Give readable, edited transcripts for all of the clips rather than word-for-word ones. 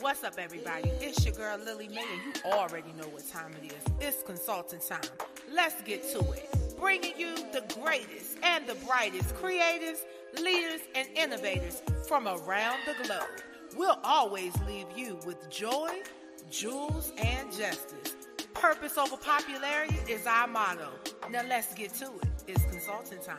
What's up, everybody? It's your girl, Lily Mae, and you already know what time it is. It's consulting time. Let's get to it. Bringing you the greatest and the brightest creators, leaders, and innovators from around the globe. We'll always leave you with joy, jewels, and justice. Purpose over popularity is our motto. Now let's get to it. It's consulting time.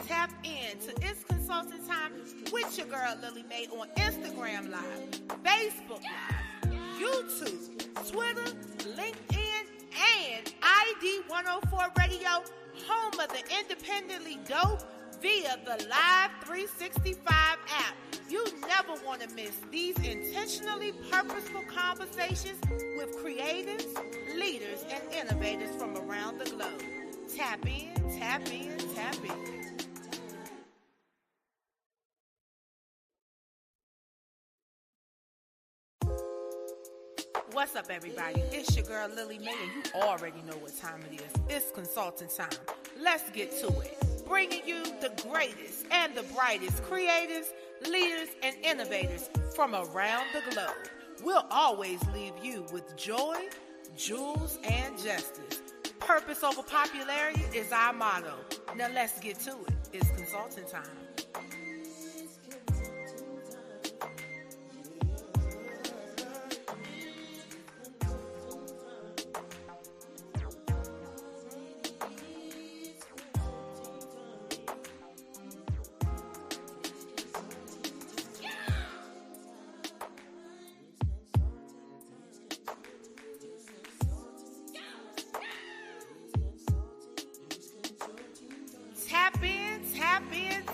Tap in to It's Consulting Time with your girl Lily Mae on Instagram Live, Facebook Live, YouTube, Twitter, LinkedIn, and ID 104 Radio, home of the independently dope via the Live 365 app. You never want to miss these intentionally purposeful conversations with creatives, leaders, and innovators from around the globe. Tap in, tap in, tap in. What's up, everybody? It's your girl, Lily Mae, and you already know what time it is. It's consulting time. Let's get to it. Bringing you the greatest and the brightest creators, leaders, and innovators from around the globe. We'll always leave you with joy, jewels, and justice. Purpose over popularity is our motto. Now let's get to it. It's consulting time.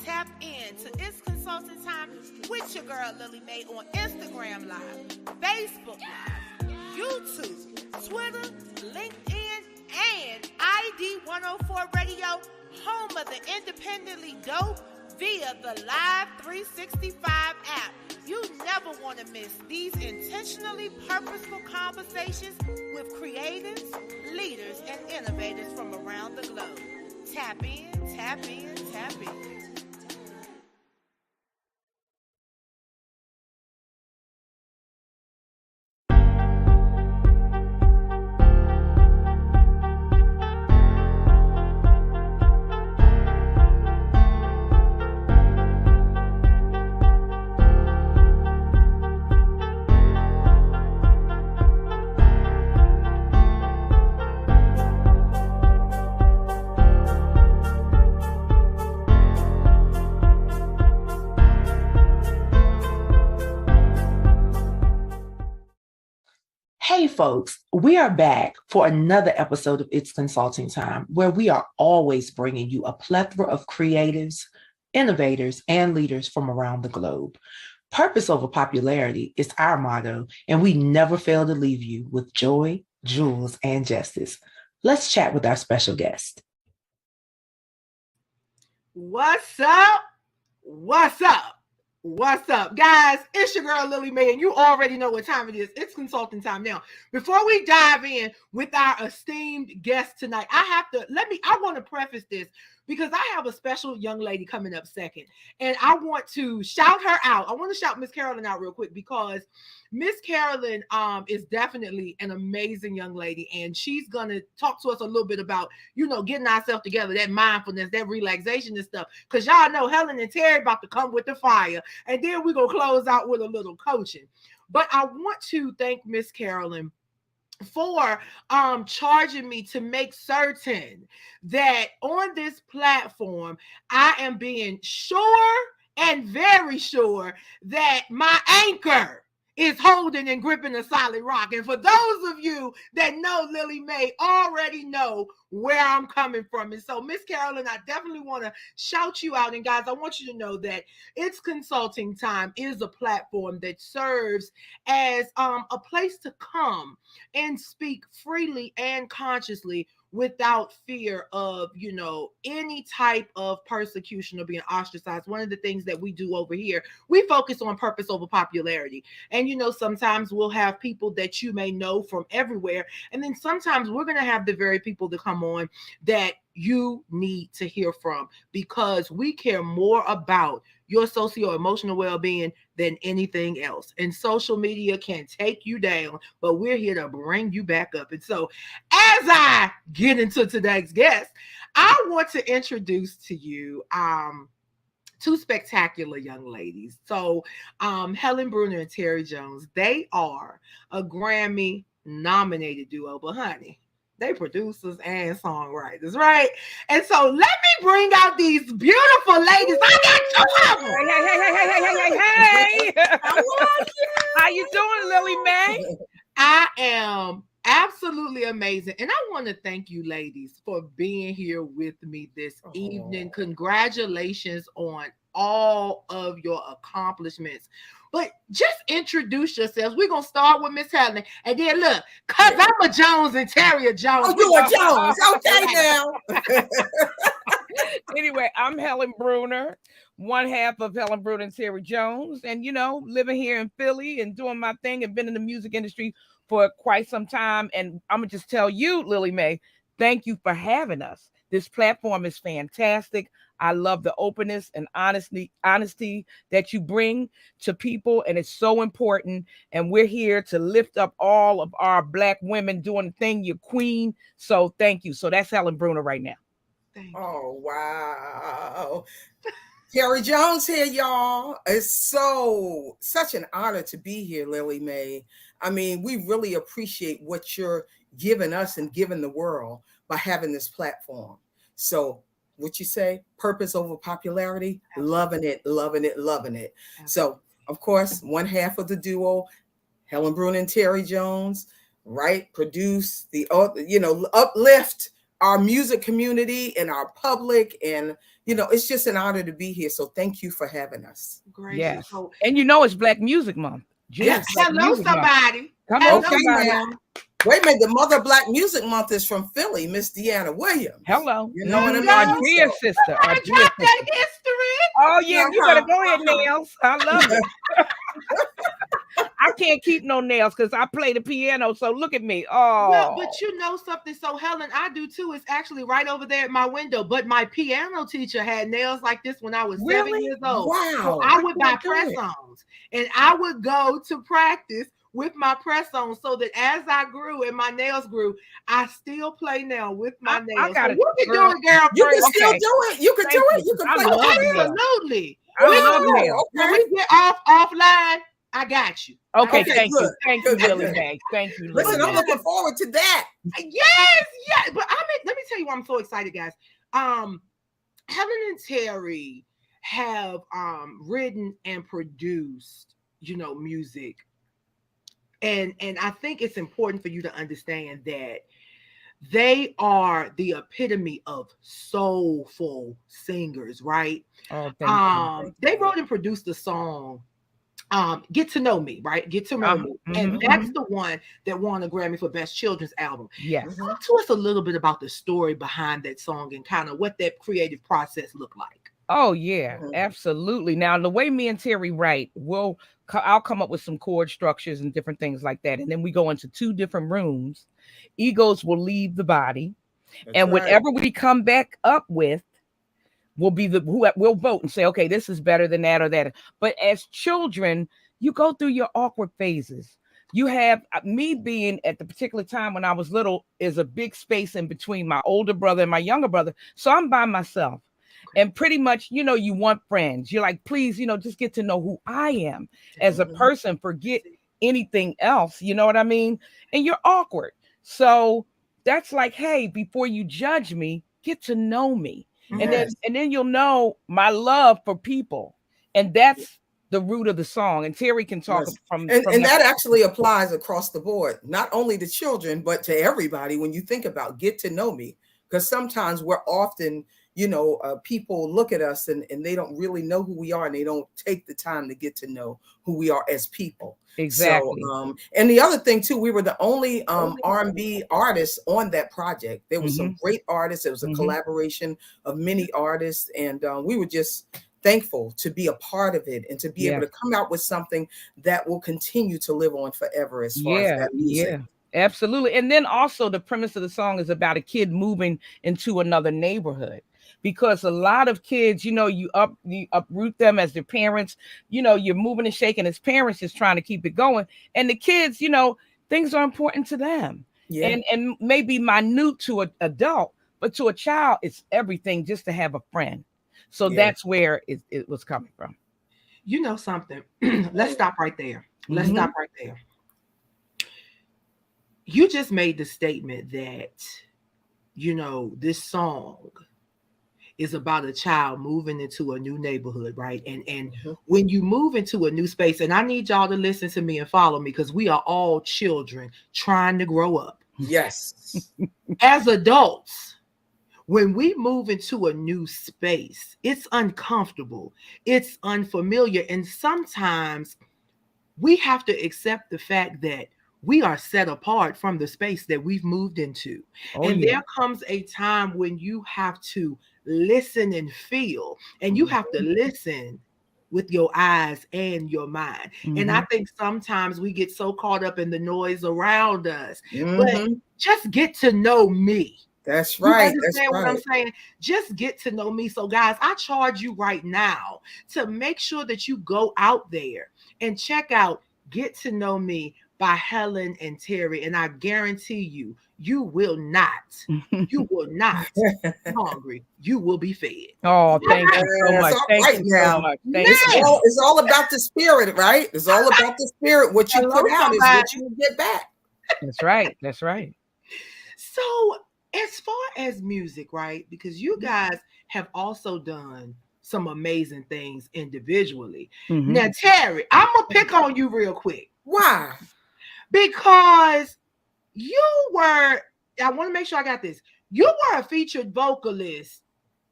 Tap in to It's Consulting Time with your girl Lily Mae on Instagram Live, Facebook Live, YouTube, Twitter, LinkedIn, and ID 104 Radio, home of the independently dope via the Live 365 app. You never want to miss these intentionally purposeful conversations with creatives, leaders, and innovators from around the globe. Tap in, tap in, tap in. Hey folks, we are back for another episode of It's Consulting Time, where we are always bringing you a plethora of creatives, innovators, and leaders from around the globe. Purpose over popularity is our motto, and we never fail to leave you with joy, jewels, and justice. Let's chat with our special guest. What's up? What's up? What's up, guys? It's your girl, Lily Mae, and you already know what time it is. It's consulting time. Now, before we dive in with our esteemed guest tonight, I want to preface this because I have a special young lady coming up second, and I want to shout her out. I want to shout Miss Carolyn out real quick because Miss Carolyn is definitely an amazing young lady, and she's going to talk to us a little bit about, getting ourselves together, that mindfulness, that relaxation and stuff, because y'all know Helen and Terry about to come with the fire, and then we're going to close out with a little coaching. But I want to thank Miss Carolyn for charging me to make certain that on this platform, I am being sure and very sure that my anchor is holding and gripping a solid rock. And for those of you that know Lily Mae already know where I'm coming from. And so, Miss Carolyn, I definitely want to shout you out. And guys, I want you to know that It's Consulting Time is a platform that serves as a place to come and speak freely and consciously without fear of, any type of persecution or being ostracized. One of the things that we do over here, we focus on purpose over popularity. And, sometimes we'll have people that you may know from everywhere. And then sometimes we're going to have the very people that come on that you need to hear from, because we care more about your socio-emotional well-being than anything else. And social media can take you down, but we're here to bring you back up. And so as I get into today's guest, I want to introduce to you two spectacular young ladies. So Helen Bruner and Terry Jones, they are a Grammy-nominated duo, but honey, they producers and songwriters, right? And so let me bring out these beautiful ladies. I got two of them. Hey. I love you. How you doing, Lily Mae? I am absolutely amazing. And I want to thank you, ladies, for being here with me this evening. Congratulations on all of your accomplishments. But just introduce yourselves. We're going to start with Miss Helen. And then look, because I'm a Jones and Terry a Jones. Oh, you a Jones. Okay, now. Anyway, I'm Helen Bruner, one half of Helen Bruner and Terry Jones. And, living here in Philly and doing my thing and been in the music industry for quite some time. And I'm going to just tell you, Lily Mae, thank you for having us. This platform is fantastic. I love the openness and honesty that you bring to people, and it's so important. And we're here to lift up all of our Black women doing the thing. You're queen, so thank you. So that's Helen Bruner right now. Oh, wow. Terry Jones here, y'all. It's such an honor to be here, Lily Mae. I mean, we really appreciate what you're giving us and giving the world by having this platform. So what you say, purpose over popularity, loving it. Absolutely. So, of course, one half of the duo, Helen Bruner and Terry Jones, right? Produce the, uplift our music community and our public. And, it's just an honor to be here. So thank you for having us. Great. Yes. And it's Black Music Month. Yes. Hello, somebody. Come on, okay, now. Wait a minute, the Mother of Black Music Month is from Philly, Miss Deanna Williams. Hello. You know what I mean? Our dear sister. Our dear sister. History. Oh, yeah, you better go ahead, Nails. I love it. I can't keep no nails because I play the piano, so look at me. Oh. Well, but you know something, so Helen, I do too. It's actually right over there at my window, but my piano teacher had nails like this when I was 7 years old. Wow. So I would buy press-ons, and I would go to practice with my press-ons, so that as I grew and my nails grew, I still play now with my nails. I got so you can do it, girl. You can still do it. You can do it. You can play absolutely. I love nails. When we get offline, I got you. Okay, thank you. Thank you, Lily Mae. Thank you, Lily. Listen, I'm looking forward to that. Yes. But let me tell you why I'm so excited, guys. Helen and Terry have written and produced, music. And I think it's important for you to understand that they are the epitome of soulful singers, right? Oh, thank you. They wrote and produced the song Get to Know Me, right? Get to Know Me. And that's the one that won a Grammy for Best Children's Album. Yes. Talk to us a little bit about the story behind that song and kind of what that creative process looked like. Oh, yeah, absolutely. Now, the way me and Terry write, I'll come up with some chord structures and different things like that. And then we go into two different rooms. Egos will leave the body. That's whatever we come back up with will be we'll vote and say, okay, this is better than that or that. But as children, you go through your awkward phases. You have me being at the particular time when I was little is a big space in between my older brother and my younger brother. So I'm by myself. And pretty much, you want friends. You're like, please, just get to know who I am as a person. Forget anything else. You know what I mean? And you're awkward. So that's like, hey, before you judge me, get to know me. Yes. And then you'll know my love for people. And that's the root of the song. And Terry can talk Yes. from that actually applies across the board, not only to children, but to everybody. When you think about get to know me, because sometimes we're often, people look at us and they don't really know who we are, and they don't take the time to get to know who we are as people. Exactly. So, and the other thing too, we were the only R&B artists on that project. There was some great artists. It was a collaboration of many artists, and we were just thankful to be a part of it and to be able to come out with something that will continue to live on forever as far as that music. Yeah. Absolutely. And then also the premise of the song is about a kid moving into another neighborhood, because a lot of kids, you uproot them as their parents, you're moving and shaking as parents, just trying to keep it going. And the kids, things are important to them, and maybe minute to an adult, but to a child, it's everything just to have a friend. So that's where it was coming from. You know something? Let's stop right there. Stop right there. You just made the statement that, this song is about a child moving into a new neighborhood, right? And when you move into a new space, and I need y'all to listen to me and follow me, because we are all children trying to grow up. Yes. As adults, when we move into a new space, it's uncomfortable, it's unfamiliar, and sometimes we have to accept the fact that we are set apart from the space that we've moved into. There comes a time when you have to listen and feel, and you have to listen with your eyes and your mind. And I think sometimes we get so caught up in the noise around us, but just get to know me. That's right. You understand what I'm saying? Just get to know me. So guys, I charge you right now to make sure that you go out there and check out Get to Know Me by Helen and Terry. And I guarantee you, you will not be hungry. You will be fed. Oh, thank you so much. Thank you so much. It's all about the spirit, right? It's all about the spirit. What you put out is what you get back. That's right. That's right. So as far as music, right? Because you guys have also done some amazing things individually. Now, Terry, I'm going to pick on you real quick. Why? Because I want to make sure I got this. You were a featured vocalist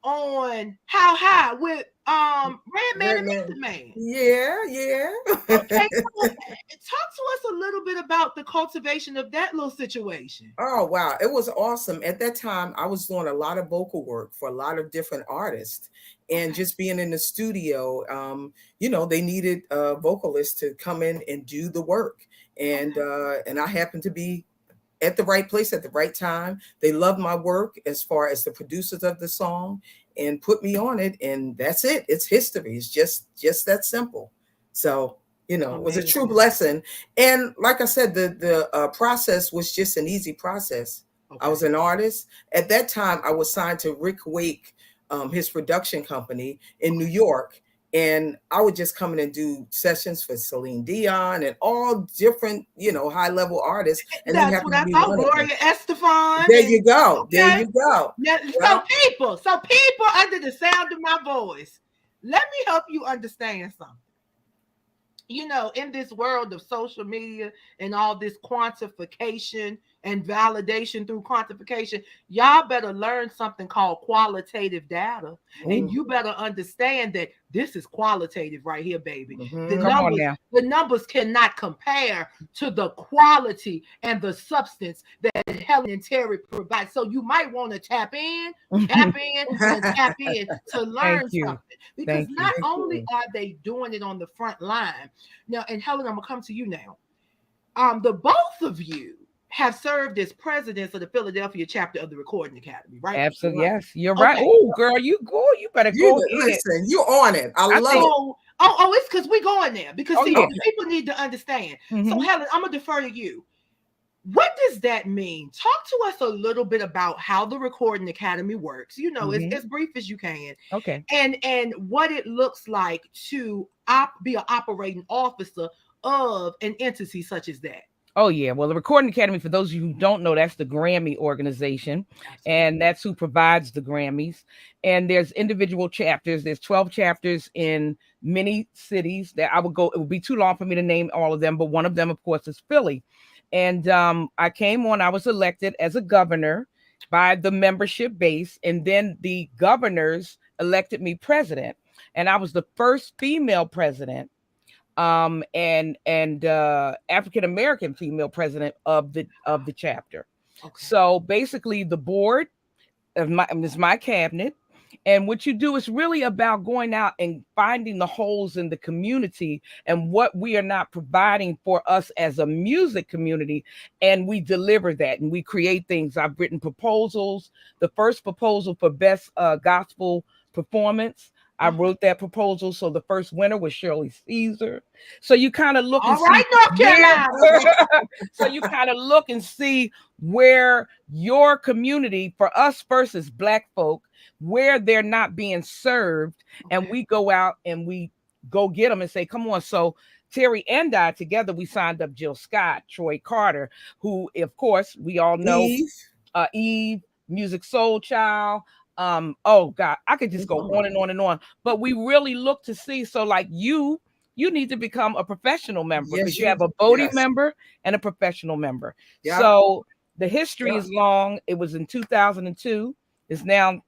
on How High with Redman and Method Man. Yeah. Okay, so talk to us a little bit about the cultivation of that little situation. Oh, wow. It was awesome. At that time, I was doing a lot of vocal work for a lot of different artists. And just being in the studio, they needed a vocalist to come in and do the work. And I happened to be at the right place at the right time. They loved my work as far as the producers of the song and put me on it. And that's it. It's history. It's just that simple. So, it was a true blessing. And like I said, the process was just an easy process. Okay. I was an artist. At that time, I was signed to Rick Wake, his production company in New York. And I would just come in and do sessions for Celine Dion and all different, high level artists. And that's what I thought, Gloria Estefan. There you go. Okay. There you go. Now, so people under the sound of my voice, let me help you understand something. In this world of social media and all this quantification and validation through quantification, y'all better learn something called qualitative data. And you better understand that this is qualitative right here, baby. The numbers cannot compare to the quality and the substance that Helen and Terry provide. So you might want to tap in to learn something. Because not only are they doing it on the front line. Now, and Helen, I'm going to come to you now. The both of you have served as presidents of the Philadelphia chapter of the Recording Academy, right? Absolutely, yes, you're right. Oh, girl, you better go. Listen, you're on it. I love it. It's because we're going there. Because people need to understand. So, Helen, I'm gonna defer to you. What does that mean? Talk to us a little bit about how the Recording Academy works. As brief as you can. Okay. And what it looks like to be an operating officer of an entity such as that. Oh yeah. Well, the Recording Academy, for those of you who don't know, that's the Grammy organization, and that's who provides the Grammys. And there's individual chapters. There's 12 chapters in many cities that I would go. It would be too long for me to name all of them, but one of them, of course, is Philly. And I came on. I was elected as a governor by the membership base, and then the governors elected me president, and I was the first female president and African American female president of the chapter. Okay. So basically the board of my cabinet, and what you do is really about going out and finding the holes in the community and what we are not providing for us as a music community, and we deliver that and we create things. I've written proposals. The first proposal for best gospel performance, I wrote that proposal. So the first winner was Shirley Caesar. So you kind of look and see North Carolina. so you kind of look and see where your community, for us versus Black folk, where they're not being served. Okay. And we go out and we go get them and say, come on. So Terry and I together, we signed up Jill Scott, Troy Carter, who, of course, we all know, Eve, Music Soul Child. Oh God, I could just go on and on and on, but we really look to see. So like you need to become a professional member, because you have a voting member and a professional member. Yeah. So the history is long. It was in 2002. It's now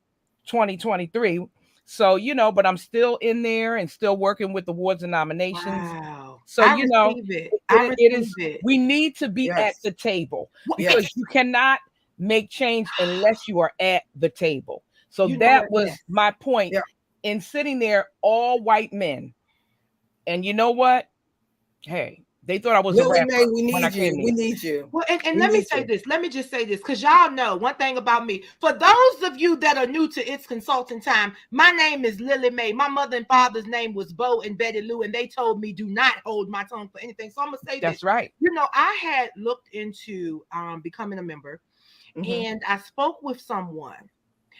2023. So, but I'm still in there and still working with awards and nominations. Wow. So, I it is, we need to be at the table, because you cannot make change unless you are at the table. So that was my point in sitting there, all white men. And you know what? Hey, they thought I was a rapper. We need you. Well, and let me say this. Let me just say this, because y'all know one thing about me. For those of you that are new to It's Consulting Time, my name is Lily Mae. My mother and father's name was Bo and Betty Lou, and they told me do not hold my tongue for anything. So I'm going to say that's right. I had looked into becoming a member, and I spoke with someone.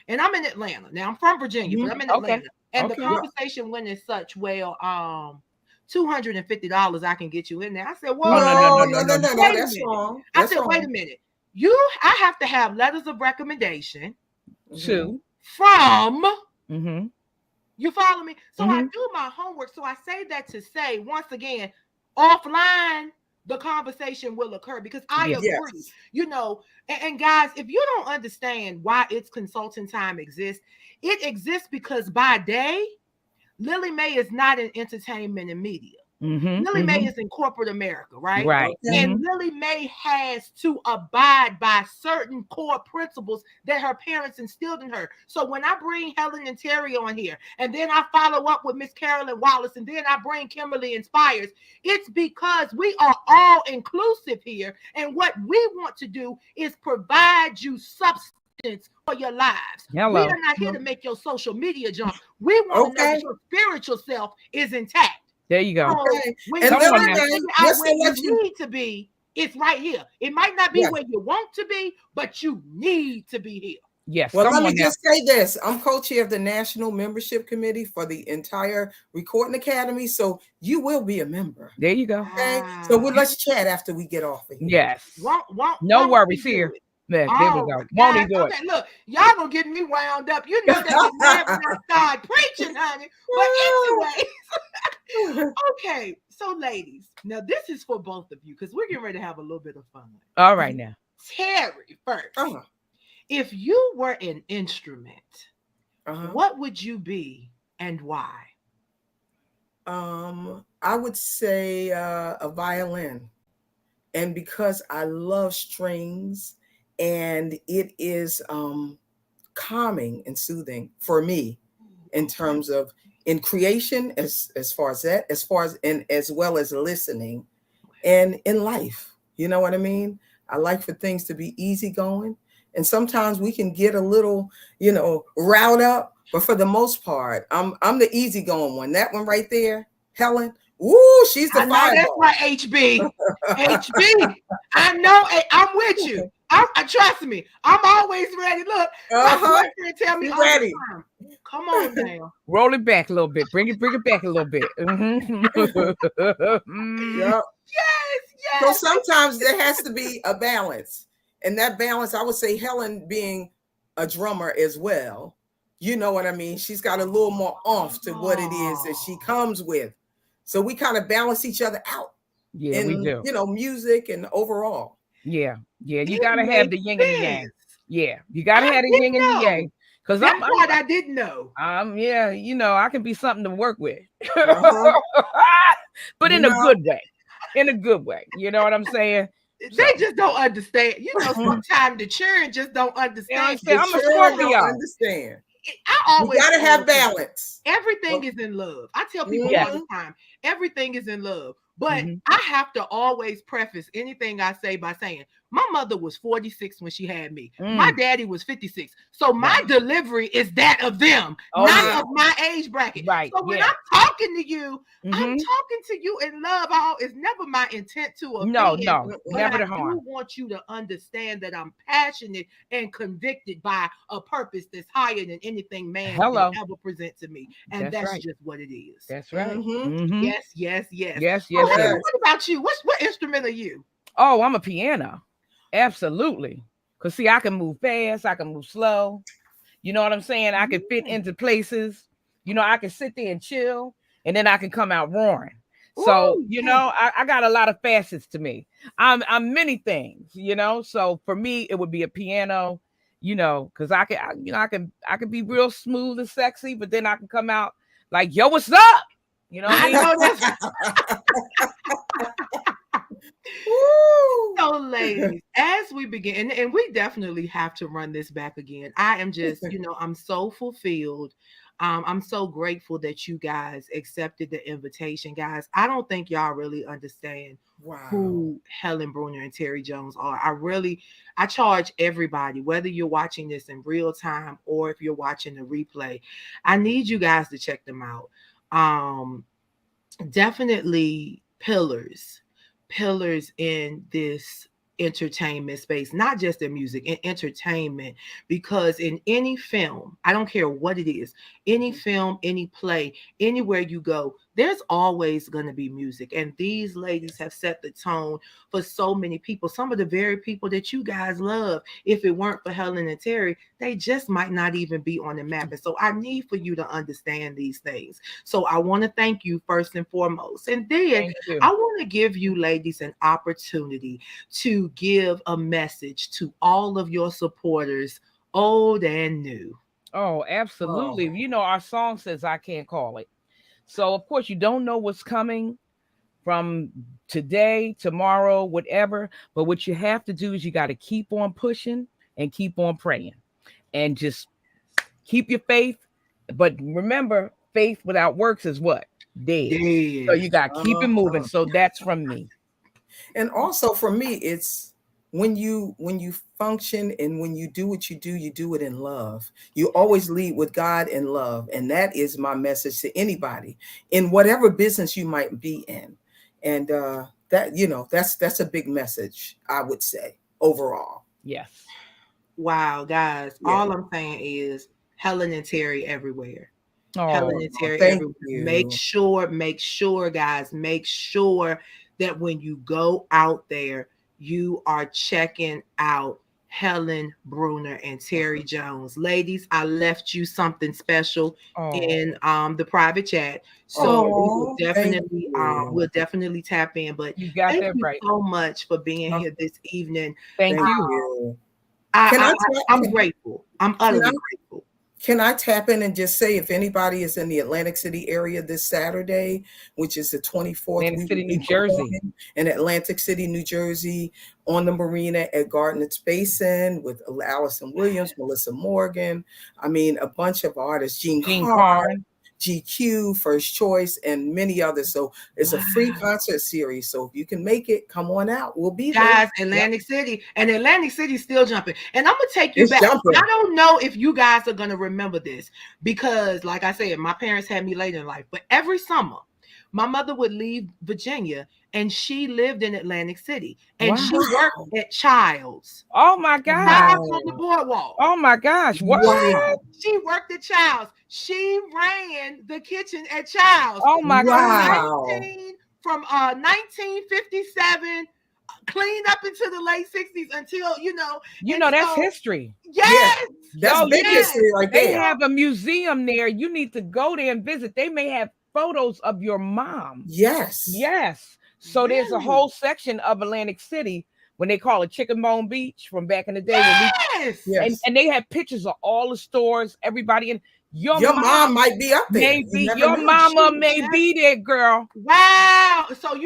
And I'm in Atlanta. Now I'm from Virginia, but I'm in Atlanta. And the conversation went as such, well, $250 I can get you in there. I said, well, no, that's wrong. I said, wait a minute. I have to have letters of recommendation from you follow me? So I do my homework. So I say that to say, once again, offline, the conversation will occur, because I agree, and guys, if you don't understand why It's Consulting Time exists, it exists because by day, Lily Mae is not in entertainment and media. Lily Mae is in corporate America, right? Right. And Lily Mae has to abide by certain core principles that her parents instilled in her. So when I bring Helen and Terry on here, and then I follow up with Miss Carolyn, Wallace, and then I bring Kimberly Inspires, it's because we are all inclusive here. And what we want to do is provide you substance for your lives. Hello. We are not here to make your social media jump. We want to know that your spiritual self is intact. There you go. When you need to be, it's right here. It might not be where you want to be, but you need to be here. Yes. Well, let me just say this. I'm co-chair of the National Membership Committee for the entire Recording Academy. So you will be a member. There you go. Okay. So let's chat after we get off of here. Yes. No worries here. Man, there we go. Won't he do it? Look, y'all gonna get me wound up. You know that when I start preaching, honey. But anyway, okay. So, ladies, now this is for both of you, because we're getting ready to have a little bit of fun. All right, now, Terry first. If you were an instrument, what would you be and why? I would say a violin, and because I love strings. And it is calming and soothing for me in terms of in creation, as far as that, as well as listening, and in life. You know what I mean? I like for things to be easygoing, and sometimes we can get a little, riled up. But for the most part, I'm the easygoing one. That one right there, Helen. Ooh, she's the fireball. That's my HB. HB. I know. I'm with you. I trust me. I'm always ready. Look, my boyfriend tell me all the time. Come on now. Roll it back a little bit. Bring it back a little bit. Yes. So sometimes there has to be a balance. And that balance, I would say Helen being a drummer as well. You know what I mean? She's got a little more oomph to what it is that she comes with. So we kind of balance each other out. Yeah, we do. You know, music and overall. Yeah. You gotta have the yin and the yang. Yeah, you gotta have the yin and the yang. Because that's what I didn't know. Yeah, you know, I can be something to work with. But in a good way. In a good way. You know what I'm saying? They just don't understand. You know, sometimes the children just don't understand. I'm a Scorpio. Understand. I always gotta have balance. Everything is in love. I tell people all the time, everything is in love. But I have to always preface anything I say by saying, my mother was 46 when she had me. My daddy was 56. So my delivery is that of them, not of my age bracket. Right. So when I'm talking to you, I'm talking to you in love. It's never my intent to offend. No, never to harm. I do want you to understand that I'm passionate and convicted by a purpose that's higher than anything man can ever present to me. And that's just what it is. That's right. Yes. Okay, what about you? What instrument are you? Oh, I'm a piano. Absolutely. Because see, I can move fast, I can move slow. You know what I'm saying? I can fit into places. You know, I can sit there and chill, and then I can come out roaring. So, you know, I got a lot of facets to me. I'm many things, you know. So for me, it would be a piano, you know, because I can be real smooth and sexy, but then I can come out like, yo, what's up? You know what I mean? know that's so, ladies, as we begin, and we definitely have to run this back again. I am just, you know, I'm so fulfilled. I'm so grateful that you guys accepted the invitation, guys. I don't think y'all really understand who Helen Bruner and Terry Jones are. I charge everybody, whether you're watching this in real time or if you're watching the replay, I need you guys to check them out. Definitely pillars in this entertainment space, not just in music, in entertainment, because in any film, I don't care what it is, any film, any play, anywhere you go, there's always going to be music. And these ladies have set the tone for so many people, some of the very people that you guys love. If it weren't for Helen and Terry, they just might not even be on the map. And so I need for you to understand these things. So I want to thank you first and foremost. And then I want to give you ladies an opportunity to give a message to all of your supporters, old and new. Oh, absolutely. You know, our song says, I can't call it. So, of course, you don't know what's coming from today, tomorrow, whatever. But what you have to do is you got to keep on pushing and keep on praying and just keep your faith. But remember, faith without works is what? Dead. So you got to keep it moving. So that's from me. And also for me, it's when you function and when you do what you do it in love. You always lead with God and love. And that is my message to anybody in whatever business you might be in. And that, you know, that's a big message, I would say, overall. Yes. Wow, guys. Yeah. All I'm saying is Helen and Terry everywhere. Helen and Terry everywhere. Make sure, guys, make sure that when you go out there, you are checking out Helen Bruner and Terry Jones. Ladies, I left you something special in the private chat. So we'll definitely tap in. But you got thank you so much for being here this evening. Thank you. I'm grateful. I'm utterly grateful. Can I tap in and just say, if anybody is in the Atlantic City area this Saturday, which is the 24th, Atlantic City, New Jersey, in Atlantic City, New Jersey, on the marina at Gardner's Basin with Allison Williams, Melissa Morgan. I mean, a bunch of artists, Gene Carr, GQ, First Choice, and many others. So it's a free concert series. So if you can make it, come on out. We'll be there. Guys, Atlantic City. And Atlantic City's still jumping. And I'm going to take you back. Jumping. I don't know if you guys are going to remember this because, like I said, my parents had me late in life. But every summer, my mother would leave Virginia and she lived in Atlantic City. And she worked at Child's. Oh, my God. Child's on the boardwalk. Oh, my gosh. What? Wow. She worked at Child's. She ran the kitchen at Child's. Oh, my God. From 1957 clean up into the late 60s until, that's history. Yes. That's big history right They there. have a museum there. You need to go there and visit. They may have photos of your mom. Yes. So there's a whole section of Atlantic City when they call it Chicken Bone Beach from back in the day. And they have pictures of all the stores, everybody. And your mom might be up there. Your mama may be there, girl. Wow. So,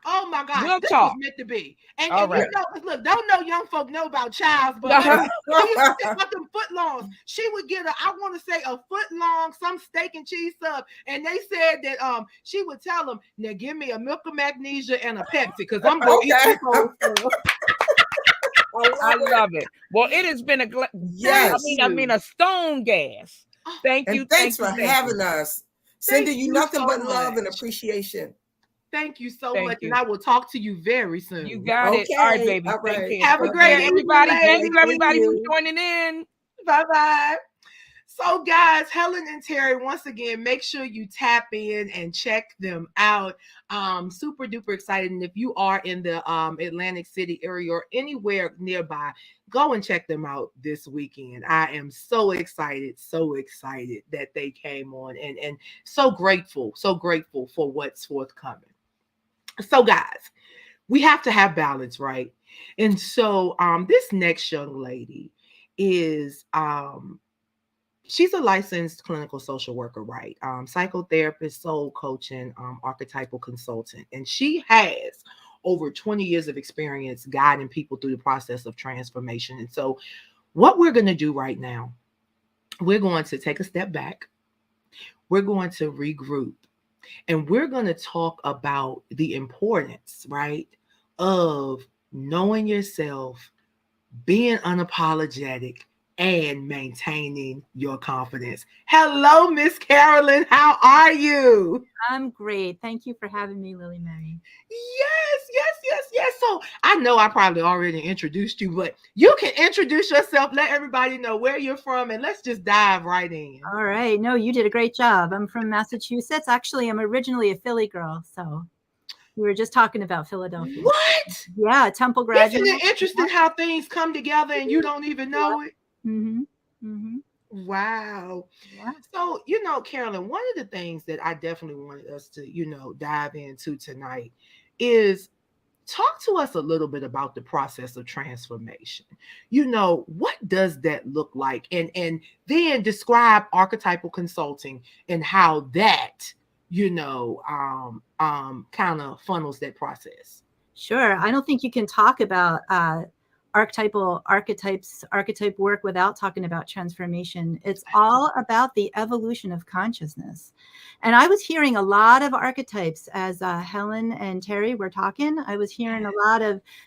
oh my gosh, we'll this talk. was meant to be. And right. Look, don't know young folk know about Childs, but she used to pick up them footlongs. She would get I want to say a foot-long, some steak and cheese sub. And they said that she would tell them, now give me a milk of magnesia and a Pepsi, because I'm going to eat this whole stuff. I love it. Well, it has been a stone gas. Thank you. Thanks for having us. Sending you nothing but love and appreciation. Thank you so much. And I will talk to you very soon. You got it. All right, baby. Thank you. Have a great everybody. evening. Thank you, everybody, for joining in. Bye-bye. So, guys, Helen and Terry, once again, make sure you tap in and check them out. Super duper excited. And if you are in the Atlantic City area or anywhere nearby, go and check them out this weekend. I am so excited that they came on, and so grateful for what's forthcoming. So, guys, we have to have balance, right? And so this next young lady is she's a licensed clinical social worker, right? Psychotherapist, soul coaching, archetypal consultant. And she has over 20 years of experience guiding people through the process of transformation. And so what we're going to do right now, we're going to take a step back. We're going to regroup. And we're going to talk about the importance, right, of knowing yourself, being unapologetic, and maintaining your confidence. Hello, Miss Carolyn. How are you? I'm great. Thank you for having me, Lily Mae. Yes. So I know I probably already introduced you, but you can introduce yourself, let everybody know where you're from, and let's just dive right in. All right. No, you did a great job. I'm from Massachusetts. Actually, I'm originally a Philly girl, so we were just talking about Philadelphia. What? Yeah, Temple graduate. Isn't it interesting how things come together and you don't even know it? Wow. Yeah. So, Carolyn, one of the things that I definitely wanted us to, dive into tonight is talk to us a little bit about the process of transformation. What does that look like? And then describe archetypal consulting and how that, kind of funnels that process. Sure. I don't think you can talk about archetype work without talking about transformation. It's all about the evolution of consciousness. And I was hearing a lot of archetypes as Helen and Terry were talking. I was hearing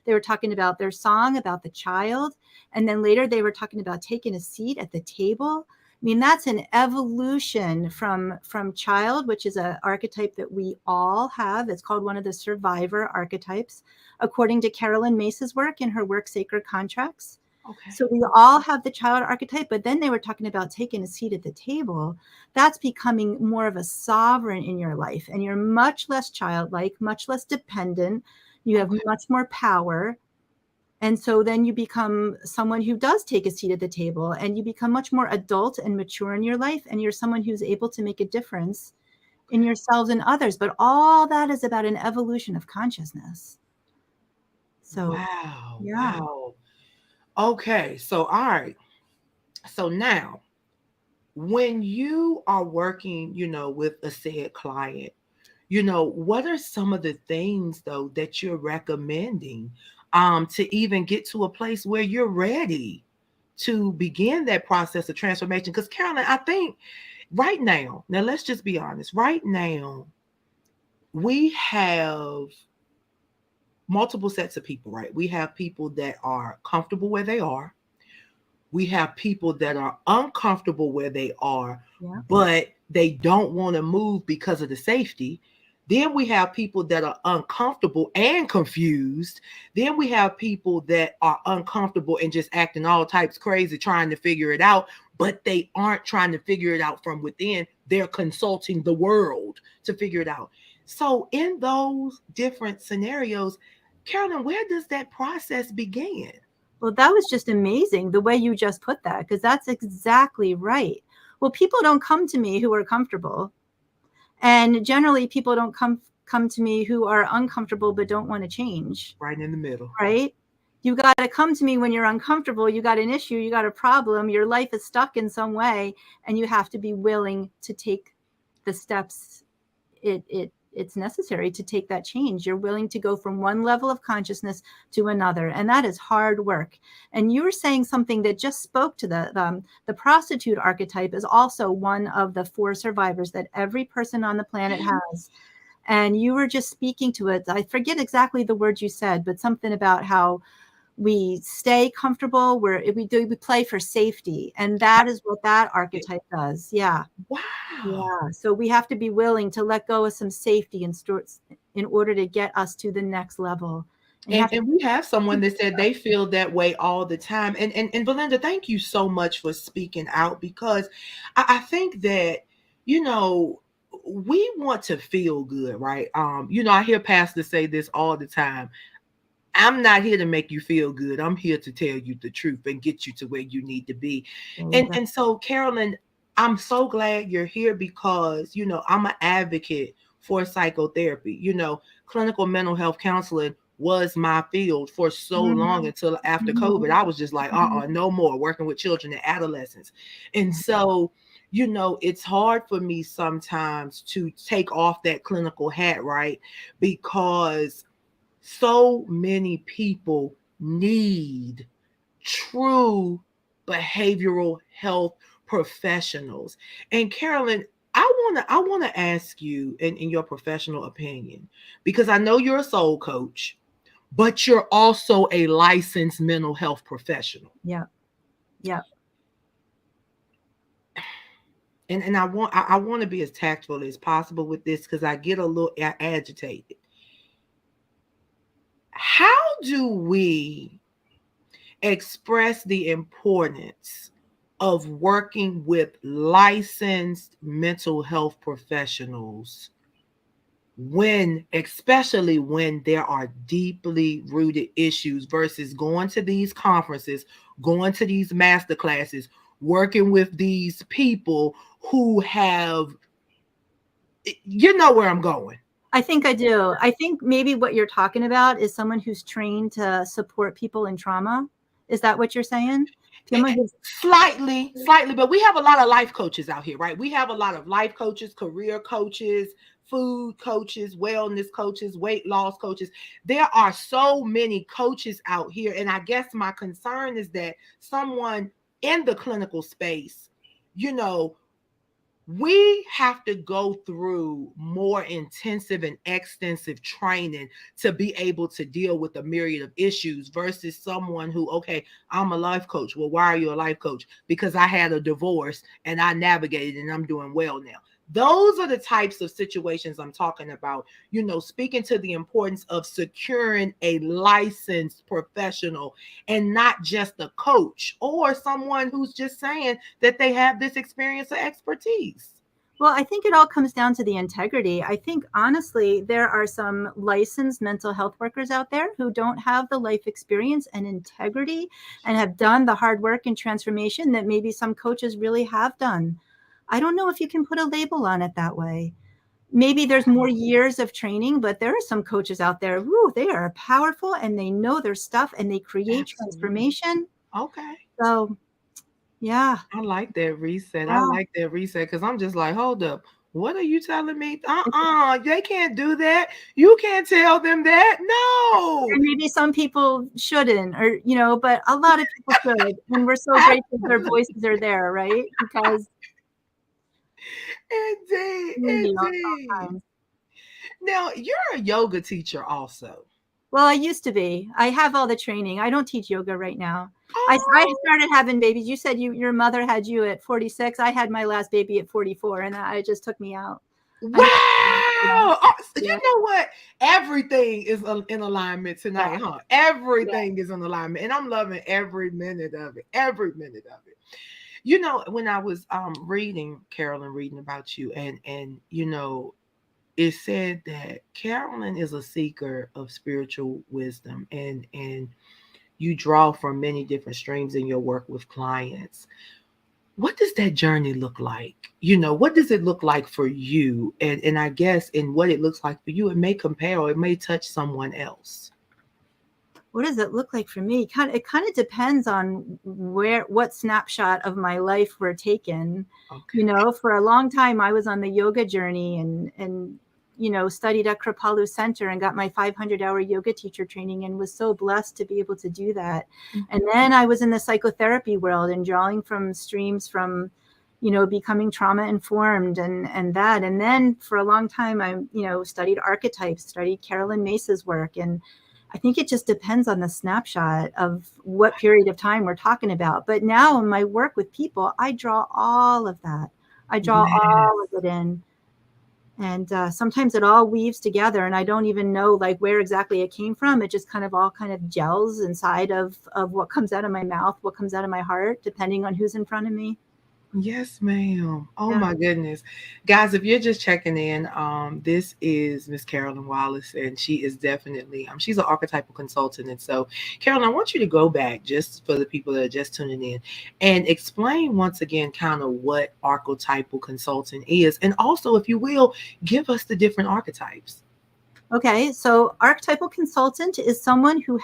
they were talking about their song about the child. And then later they were talking about taking a seat at the table. I mean, that's an evolution from child, which is an archetype that we all have. It's called one of the survivor archetypes, according to Carolyn Mace's work in her work, Sacred Contracts. Okay. So we all have the child archetype, but then they were talking about taking a seat at the table. That's becoming more of a sovereign in your life, and you're much less childlike, much less dependent. You have much more power. And so then you become someone who does take a seat at the table, and you become much more adult and mature in your life. And you're someone who's able to make a difference in yourselves and others. But all that is about an evolution of consciousness. So, Wow. Okay. So, all right. So now when you are working, with a said client, what are some of the things though that you're recommending to even get to a place where you're ready to begin that process of transformation? Because Carolyn, I think right now, let's just be honest, right now, we have multiple sets of people, right? We have people that are comfortable where they are. We have people that are uncomfortable where they are, but they don't want to move because of the safety. Then we have people that are uncomfortable and confused. Then we have people that are uncomfortable and just acting all types crazy, trying to figure it out, but they aren't trying to figure it out from within. They're consulting the world to figure it out. So in those different scenarios, Carolyn, where does that process begin? Well, that was just amazing the way you just put that, because that's exactly right. Well, people don't come to me who are comfortable. And generally people don't come to me who are uncomfortable but don't want to change. Right in the middle. Right? You got to come to me when you're uncomfortable, you got an issue, you got a problem, your life is stuck in some way, and you have to be willing to take the steps it's necessary to take that change. You're willing to go from one level of consciousness to another, and that is hard work. And you were saying something that just spoke to the prostitute archetype is also one of the 4 survivors that every person on the planet has. And you were just speaking to it. I forget exactly the words you said, but something about how we stay comfortable, we play for safety, and that is what that archetype does. Yeah. Wow. Yeah. So we have to be willing to let go of some safety in order to get us to the next level. And we have someone that said they feel that way all the time. And Belinda, thank you so much for speaking out, because I think that, you know, we want to feel good, right? You know, I hear pastors say this all the time. I'm not here to make you feel good. I'm here to tell you the truth and get you to where you need to be. And so, Carolyn, I'm so glad you're here, because, you know, I'm an advocate for psychotherapy. You know, clinical mental health counseling was my field for so long, until after COVID. I was just like, no more working with children and adolescents. And so, you know, it's hard for me sometimes to take off that clinical hat, right? Because so many people need true behavioral health professionals. And Carolyn, I want to ask you, in your professional opinion, because I know you're a soul coach, but you're also a licensed mental health professional. Yeah. Yeah. And I want to be as tactful as possible with this, because I get a little agitated. How do we express the importance of working with licensed mental health professionals especially when there are deeply rooted issues, versus going to these conferences, going to these master classes, working with these people who have, you know where I'm going? I think I do. I think maybe what you're talking about is someone who's trained to support people in trauma. Is that what you're saying? Slightly, but we have a lot of life coaches out here, right? We have a lot of life coaches, career coaches, food coaches, wellness coaches, weight loss coaches. There are so many coaches out here. And I guess my concern is that someone in the clinical space, you know, we have to go through more intensive and extensive training to be able to deal with a myriad of issues, versus someone who, okay, I'm a life coach. Well, why are you a life coach? Because I had a divorce and I navigated and I'm doing well now. Those are the types of situations I'm talking about, you know, speaking to the importance of securing a licensed professional and not just a coach or someone who's just saying that they have this experience or expertise. Well, I think it all comes down to the integrity. I think, honestly, there are some licensed mental health workers out there who don't have the life experience and integrity and have done the hard work and transformation that maybe some coaches really have done. I don't know if you can put a label on it that way. Maybe there's more years of training, but there are some coaches out there, they are powerful and they know their stuff and they create transformation. Okay. So, yeah. I like that reset. I like that reset, because I'm just like, hold up. What are you telling me? They can't do that. You can't tell them that. No. And maybe some people shouldn't, or, you know, but a lot of people should. And we're so grateful their voices are there, right? Because Indeed. Now, you're a yoga teacher also. Well, I used to be. I have all the training. I don't teach yoga right now. I started having babies. You said your mother had you at 46. I had my last baby at 44, and it just took me out. Wow. You know what? Everything is in alignment tonight, huh? Everything is in alignment. And I'm loving every minute of it. Every minute of it. You know, when I was reading, Carolyn, reading about you, and you know, it said that Carolyn is a seeker of spiritual wisdom, and you draw from many different streams in your work with clients. What does that journey look like? What does it look like for you? And I guess in what it looks like for you, it may compare or it may touch someone else. What does it look like for me? It kind of depends on what snapshot of my life we're taken. Okay. For a long time I was on the yoga journey and studied at Kripalu Center and got my 500-hour yoga teacher training and was so blessed to be able to do that. And then I was in the psychotherapy world and drawing from streams from, becoming trauma informed and that. And then for a long time, I, studied archetypes, studied Carolyn Mace's work. And I think it just depends on the snapshot of what period of time we're talking about. But now in my work with people, I draw all of that. I draw all of it in. And sometimes it all weaves together and I don't even know like where exactly it came from. It just all gels inside of what comes out of my mouth, what comes out of my heart, depending on who's in front of me. Yes, ma'am. Oh Yeah. my goodness. Guys, if you're just checking in, this is Miss Carolyn Wallace, and she is definitely, she's an archetypal consultant. And so, Carolyn, I want you to go back just for the people that are just tuning in and explain once again kind of what archetypal consultant is. And also, if you will, give us the different archetypes. Okay. So archetypal consultant is someone who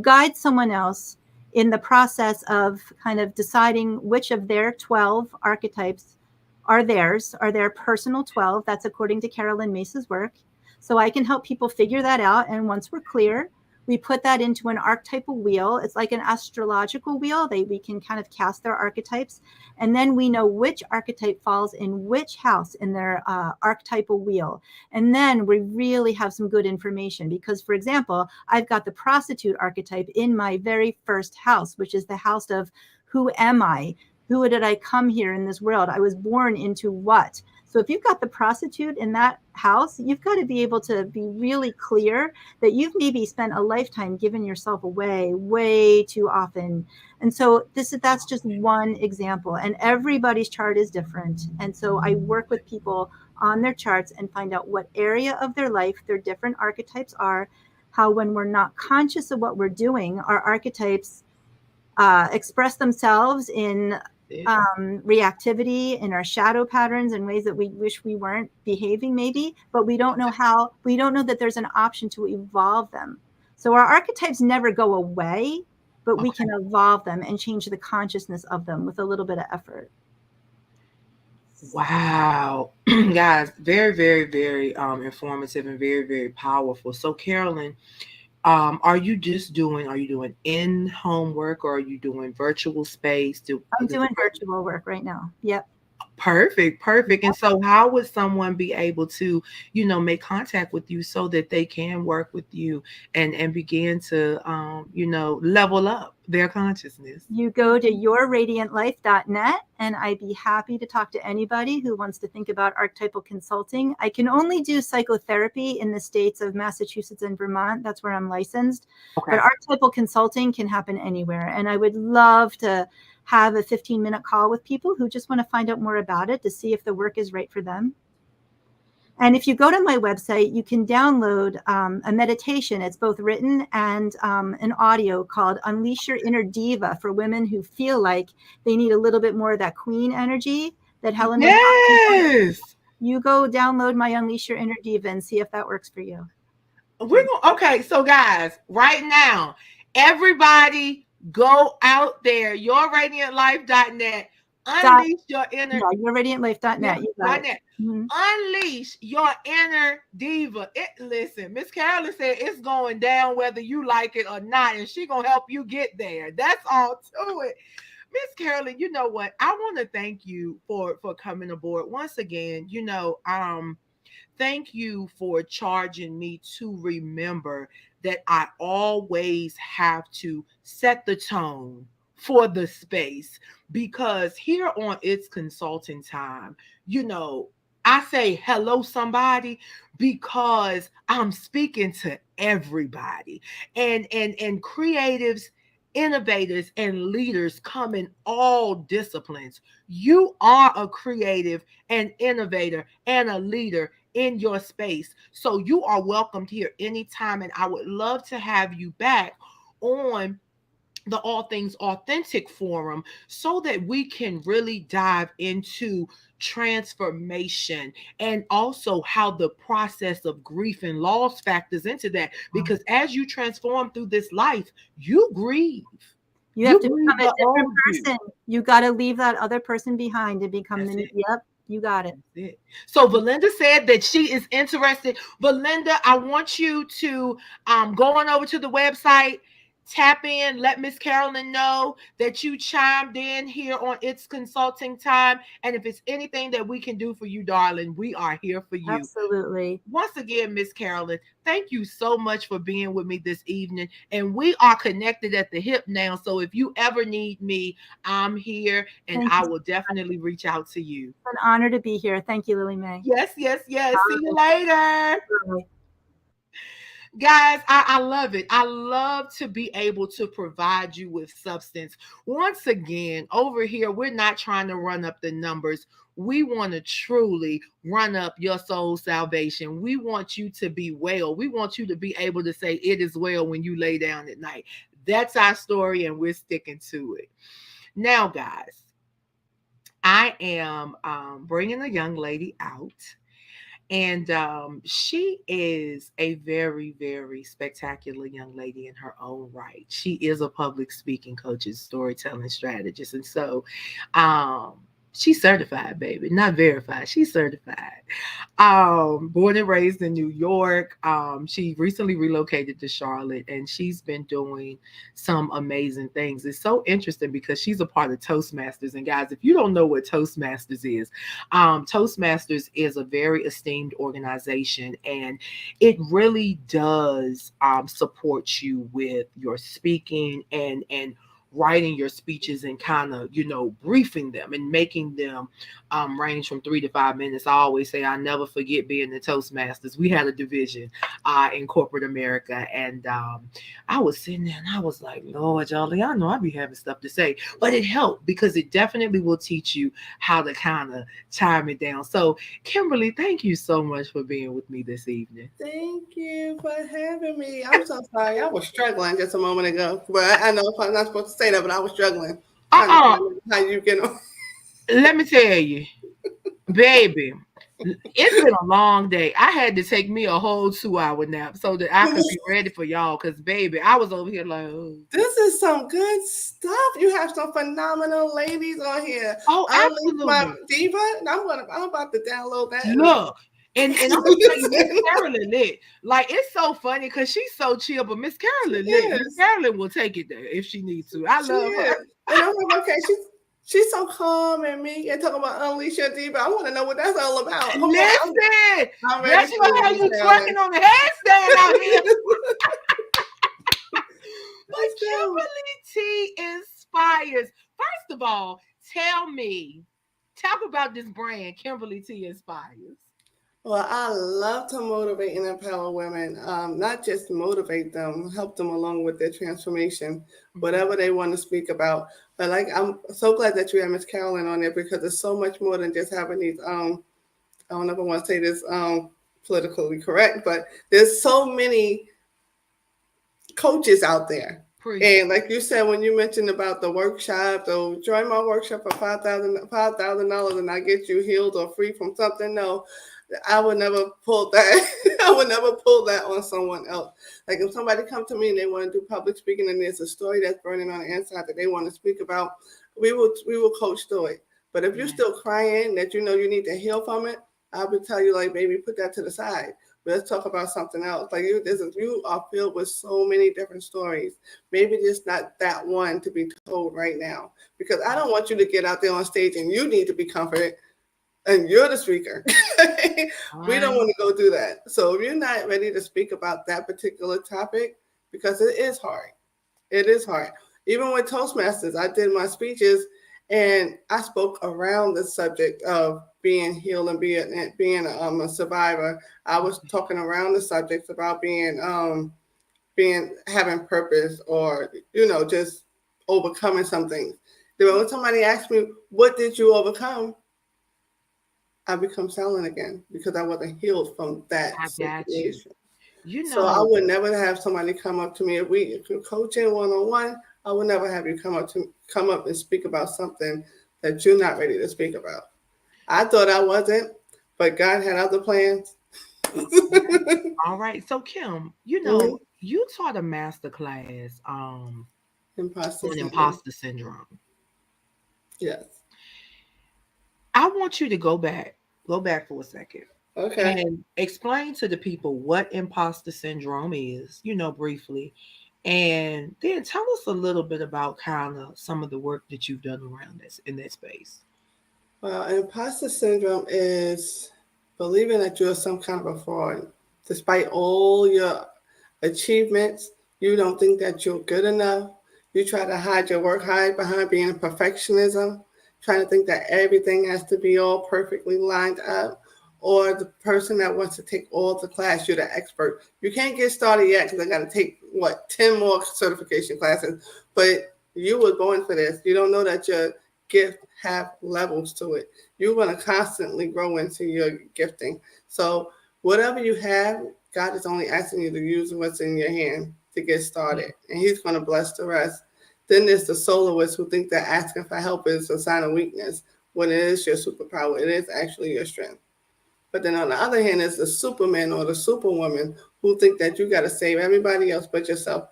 guides someone else in the process of kind of deciding which of their 12 archetypes are their personal 12. That's according to Carolyn Mace's work. So I can help people figure that out. And once we're clear, we put that into an archetypal wheel. It's like an astrological wheel. We can kind of cast their archetypes. And then we know which archetype falls in which house in their archetypal wheel. And then we really have some good information because, for example, I've got the prostitute archetype in my very first house, which is the house of who am I? Who did I come here in this world? I was born into what? So if you've got the prostitute in that house, you've got to be able to be really clear that you've maybe spent a lifetime giving yourself away way too often. And so that's just one example. And everybody's chart is different. And so I work with people on their charts and find out what area of their life their different archetypes are, how when we're not conscious of what we're doing, our archetypes express themselves in reactivity, in our shadow patterns, in ways that we wish we weren't behaving maybe, but we don't know that there's an option to evolve them. So our archetypes never go away, but we can evolve them and change the consciousness of them with a little bit of effort. Wow. Guys, very, very, very informative and very, very powerful. So Carolyn, are you doing in-home work or are you doing virtual space? I'm doing virtual work right now. Yep. Perfect. And so how would someone be able to, make contact with you so that they can work with you and begin to, level up their consciousness? You go to yourradiantlife.net and I'd be happy to talk to anybody who wants to think about archetypal consulting. I can only do psychotherapy in the states of Massachusetts and Vermont. That's where I'm licensed. Okay. But archetypal consulting can happen anywhere. And I would love to have a 15-minute call with people who just want to find out more about it to see if the work is right for them. And if you go to my website, you can download a meditation. It's both written and an audio called Unleash Your Inner Diva for women who feel like they need a little bit more of that queen energy that Helen was talking about. You go download my Unleash Your Inner Diva and see if that works for you. Okay, so guys, right now, everybody go out there, yourradiantlife.net. Unleash your inner. Yeah, yourradiantlife.net. Mm-hmm. Unleash your inner diva. Listen, Miss Carolyn said it's going down whether you like it or not, and she's gonna help you get there. That's all to it. Miss Carolyn, you know what? I want to thank you for coming aboard once again. Thank you for charging me to remember that I always have to set the tone for the space, because here on It's Consulting Time, I say hello somebody because I'm speaking to everybody, and creatives, innovators, and leaders come in all disciplines. You are a creative, an innovator, and a leader in your space. So you are welcomed here anytime, and I would love to have you back on the All Things Authentic Forum so that we can really dive into transformation and also how the process of grief and loss factors into that. Because as you transform through this life, you grieve. You have to grieve become a the different old you. person. You got to leave that other person behind to become That's the it. Yep, you got it. That's it. So Valinda said that she is interested. Valinda, I want you to go on over to the website, tap in, let Miss Carolyn know that you chimed in here on It's Consulting Time. And if it's anything that we can do for you, darling, we are here for you. Absolutely. Once again, Miss Carolyn, thank you so much for being with me this evening. And we are connected at the hip now. So if you ever need me, I'm here, and Thank I you. will definitely reach out to you. It's an honor to be here. Thank you, Lily Mae. Yes, yes, yes. See you later. Bye. Guys, I love it. I love to be able to provide you with substance. Once again, over here, we're not trying to run up the numbers. We want to truly run up your soul salvation. We want you to be well. We want you to be able to say it is well when you lay down at night. That's our story, and we're sticking to it. Now, guys, I am bringing a young lady out. And she is a very, very spectacular young lady in her own right. She is a public speaking coach and storytelling strategist. And so she's certified, baby, not verified. She's certified. Born and raised in New York. She recently relocated to Charlotte, and she's been doing some amazing things. It's so interesting because she's a part of Toastmasters. And guys, if you don't know what Toastmasters is, Toastmasters is a very esteemed organization, and it really does support you with your speaking and writing your speeches and kind of, briefing them and making them range from 3 to 5 minutes. I always say I never forget being the Toastmasters. We had a division in corporate America, and I was sitting there and I was like, Lord, y'all know I be having stuff to say, but it helped because it definitely will teach you how to kind of time it down. So Kimberly, thank you so much for being with me this evening. Thank you for having me. I'm so sorry. I was struggling just a moment ago, but I know I'm not supposed to say that, but I was struggling. How you get on? Let me tell you, baby, it's been a long day. I had to take me a whole 2-hour nap so that I could be ready for y'all. Because, baby, I was over here like, oh. This is some good stuff. You have some phenomenal ladies on here. Oh, absolutely. My diva. I'm about to download that. Look. And I'm gonna tell you, Miss Carolyn lit. Like, it's so funny because she's so chill, but Miss Carolyn lit. Miss Carolyn will take it there if she needs to. I love her. And I'm like, okay, she's so calm and me and talking about unleash your diva. I want to know what that's all about. Okay, listen, that's what how you twerking on the handstand out here. But Kimberly T inspires. First of all, talk about this brand, Kimberly T Inspires. Well, I love to motivate and empower women, not just motivate them, help them along with their transformation, whatever they want to speak about. But I'm so glad that you have Miss Carolyn on there because it's so much more than just having these, I don't know if I want to say this politically correct, but there's so many coaches out there. And like you said, when you mentioned about the workshop, so join my workshop for $5,000 and I get you healed or free from something. No, I would never pull that. I would never pull that on someone else. Like if somebody come to me and they want to do public speaking and there's a story that's burning on the inside that they want to speak about, we will coach through it. But if you're still crying that you need to heal from it, I would tell you like, baby, put that to the side. Let's talk about something else. Like you are filled with so many different stories. Maybe just not that one to be told right now, because I don't want you to get out there on stage and you need to be comforted and you're the speaker. We don't want to go do that. So if you're not ready to speak about that particular topic, because it is hard. It is hard. Even with Toastmasters, I did my speeches and I spoke around the subject of being healed and being a survivor. I was talking around the subjects about having purpose or just overcoming some things. When somebody asked me, "What did you overcome?" I become silent again because I wasn't healed from that I got you. situation. You So I know, would never have somebody come up to me if you're coaching one-on-one. I would never have you come up and speak about something that you're not ready to speak about. I thought I wasn't, but God had other plans. all right. So Kim, Mhm. you taught a master class Imposter on syndrome. imposter syndrome. Yes. I want you to go back for a second Okay. and explain to the people what imposter syndrome is, briefly. And then tell us a little bit about kind of some of the work that you've done around this in that space. Well, imposter syndrome is believing that you're some kind of a fraud. Despite all your achievements, you don't think that you're good enough. You try to hide your work, hide behind being perfectionism, trying to think that everything has to be all perfectly lined up. Or the person that wants to take all the class, you're the expert. You can't get started yet because I got to take, 10 more certification classes. But you were born for this. You don't know that your gift have levels to it. You're going to constantly grow into your gifting. So whatever you have, God is only asking you to use what's in your hand to get started, and He's going to bless the rest. Then there's the soloists who think that asking for help is a sign of weakness when it is your superpower. It is actually your strength. But then on the other hand, there's the superman or the superwoman who think that you got to save everybody else but yourself.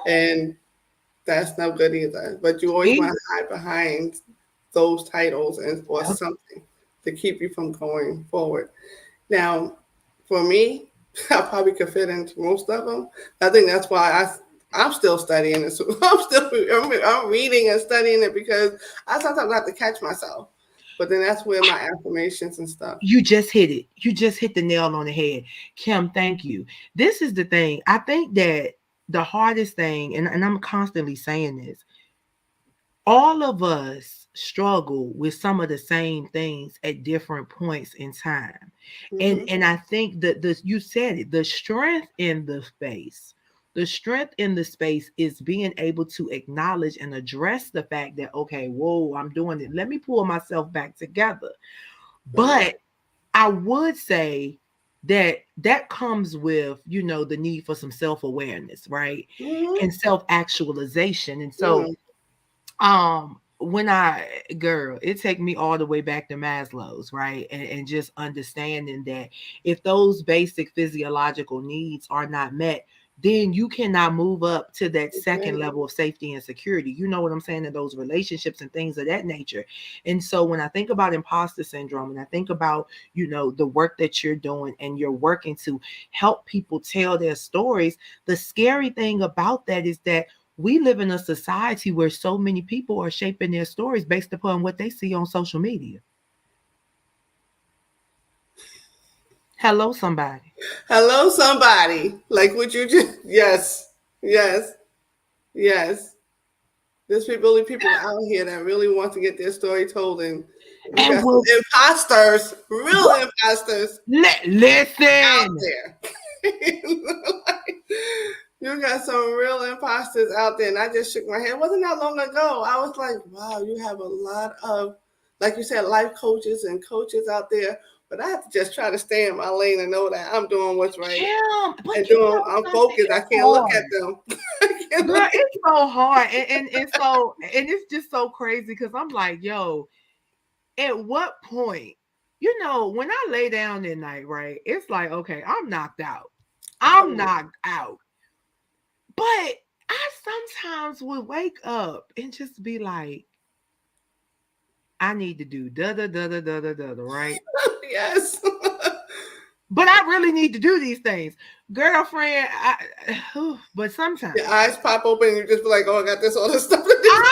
And that's no good either. But you always want to hide behind those titles or Yep. something to keep you from going forward. Now, for me, I probably could fit into most of them. I think that's why I'm still studying this. I'm reading and studying it because I sometimes have to catch myself. But then that's where my affirmations and stuff. You just hit it. You just hit the nail on the head. Kim, thank you. This is the thing. I think that the hardest thing, and I'm constantly saying this, all of us struggle with some of the same things at different points in time. Mm-hmm. And I think that you said it, the strength in the space is being able to acknowledge and address the fact that, okay, whoa, I'm doing it. Let me pull myself back together. But I would say that comes with, the need for some self-awareness, right? Mm-hmm. And self-actualization. And so Mm-hmm. when I girl, it take me all the way back to Maslow's, right? And just understanding that if those basic physiological needs are not met, then you cannot move up to that second Right. level of safety and security. You know what I'm saying? In those relationships and things of that nature. And so when I think about imposter syndrome and I think about, the work that you're doing and you're working to help people tell their stories, the scary thing about that is that we live in a society where so many people are shaping their stories based upon what they see on social media. Hello, somebody. Hello, somebody. Like what you just, yes, yes, yes. There's people out here that really want to get their story told, and you And got some imposters, real what? imposters out Listen. there. You got some real imposters out there, and I just shook my head. It wasn't that long ago. I was like, wow, you have a lot of, like you said, life coaches and coaches out there. But I have to just try to stay in my lane and know that I'm doing what's right Kim, but and you doing. know I'm something? focused. I It's can't look at hard. them. I can't Girl, look at it's so hard. And it's just so crazy because I'm like, yo, at what point, when I lay down at night, right? It's like, okay, I'm knocked out. I'm knocked out. But I sometimes would wake up and just be like, I need to do da da da da da da da, right? Yes. But I really need to do these things, girlfriend. But sometimes Your eyes pop open and you just be like, oh, I got this all this stuff to do.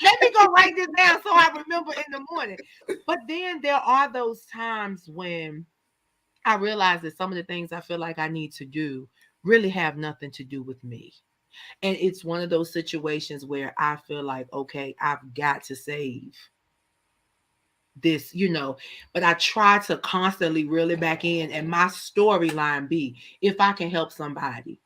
let me go write this down so I remember in the morning. But then there are those times when I realize that some of the things I feel like I need to do really have nothing to do with me. And it's one of those situations where I feel like, okay, I've got to save this, but I try to constantly reel it back in. And my storyline be, if I can help somebody,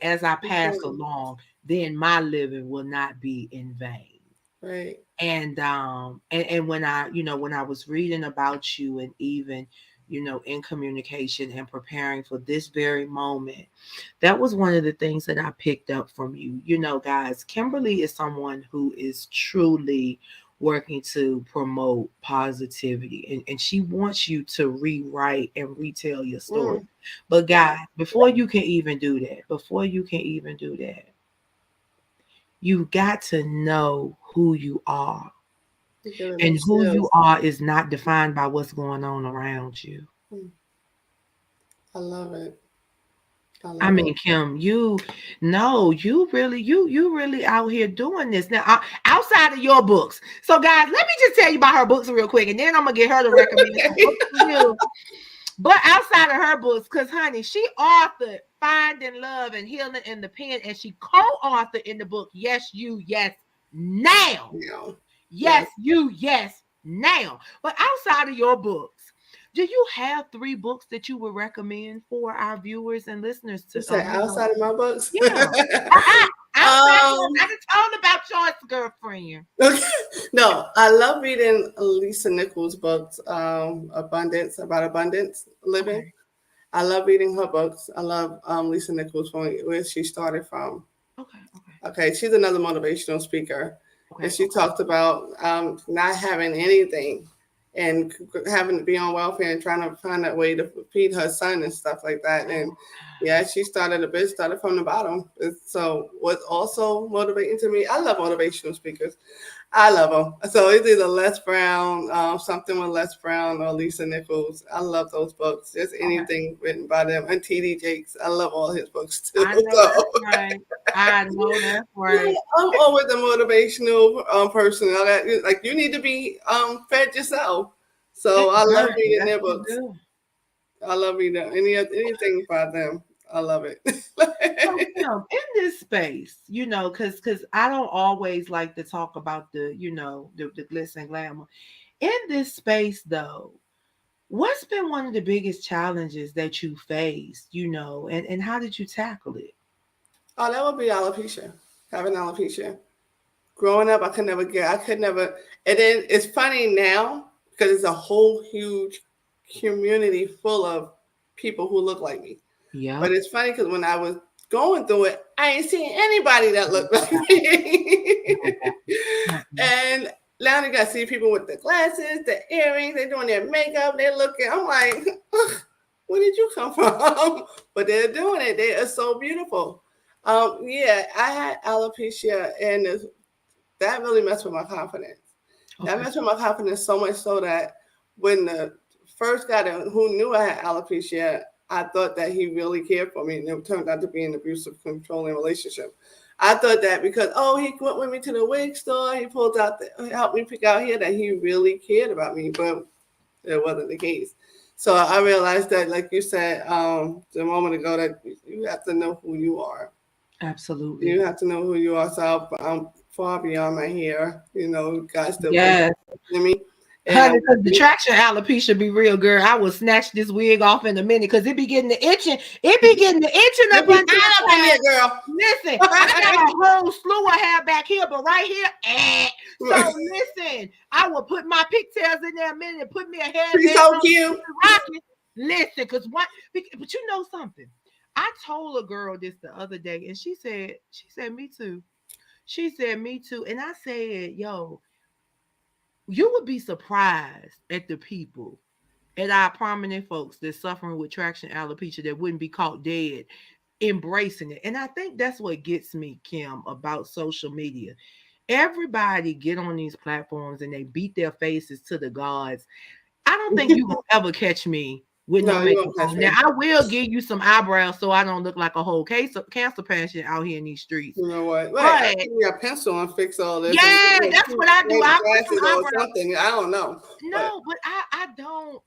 as I pass along, then my living will not be in vain. Right. And when I was reading about you, and even in communication and preparing for this very moment, that was one of the things that I picked up from you. Guys, Kimberly is someone who is truly working to promote positivity, and she wants you to rewrite and retell your story. But guys, before you can even do that, you've got to know who you are. And who you are is not defined by what's going on around you. I love it. I mean, Kim, you really out here doing this now, outside of your books. So, guys, let me just tell you about her books real quick, and then I'm gonna get her to recommend some books for you. But outside of her books, because honey, she authored Finding Love and Healing in the Pen, and she co-authored in the book Yes You Yes Now. Yes, you, yes, now. But outside of your books, do you have 3 books that you would recommend for our viewers and listeners to? Outside of my books? Yeah. I just told about yours, girlfriend. Okay. No, I love reading Lisa Nichols' books, Abundance Living. Okay. I love reading her books. I love Lisa Nichols, where she started from. Okay. She's another motivational speaker. And she talked about not having anything and having to be on welfare and trying to find a way to feed her son and stuff like that. And she started from the bottom. So what's also motivating to me, I love motivational speakers. I love them. So it's either Les Brown, something with Les Brown, or Lisa Nichols. I love those books. Just anything written by them. And T.D. Jakes. I love all his books too. I know that's right. I'm always a motivational person. Like you need to be fed yourself. So I love reading their books. I love reading anything by them. I love it. So, in this space, because I don't always like to talk about the glitz and glamour. In this space, though, what's been one of the biggest challenges that you faced, and how did you tackle it? Oh, that would be alopecia. Having alopecia. Growing up, I could never. And then it's funny now because it's a whole huge community full of people who look like me. Yeah. But it's funny because when I was going through it, I ain't seen anybody that looked like me. And now you got to see people with the glasses, the earrings, they're doing their makeup, they're looking. I'm like, where did you come from? But they're doing it. They are so beautiful. I had alopecia, and that really messed with my confidence. Okay. That messed with my confidence so much so that when the first guy who knew I had alopecia, I thought that he really cared for me, and it turned out to be an abusive, controlling relationship. I thought that because, he went with me to the wig store, he helped me pick out hair, that he really cared about me, but it wasn't the case. So I realized that, like you said a moment ago, that you have to know who you are. Absolutely. You have to know who you are. So I'm far beyond my hair. God still me. Honey, because the traction alopecia be real, girl. I will snatch this wig off in a minute because it be getting the itching. It be getting the itching up in there, girl. Listen, I got a whole slew of hair back here, but right here, So listen, I will put my pigtails in there a minute and put me a hair. She's so cute. Listen, but you know something? I told a girl this the other day, and she said, me too. She said, me too. And I said, yo, you would be surprised at the people, at our prominent folks that's suffering with traction alopecia that wouldn't be caught dead, embracing it. And I think that's what gets me, Kim, about social media. Everybody get on these platforms and they beat their faces to the gods. I don't think you will ever catch me with no makeup on. Now, I will give you some eyebrows so I don't look like a whole cancer patient out here in these streets. You know what? I got a pencil and fix all this. Yeah, that's what I do. I put some eyebrows. I don't know. No, but I don't.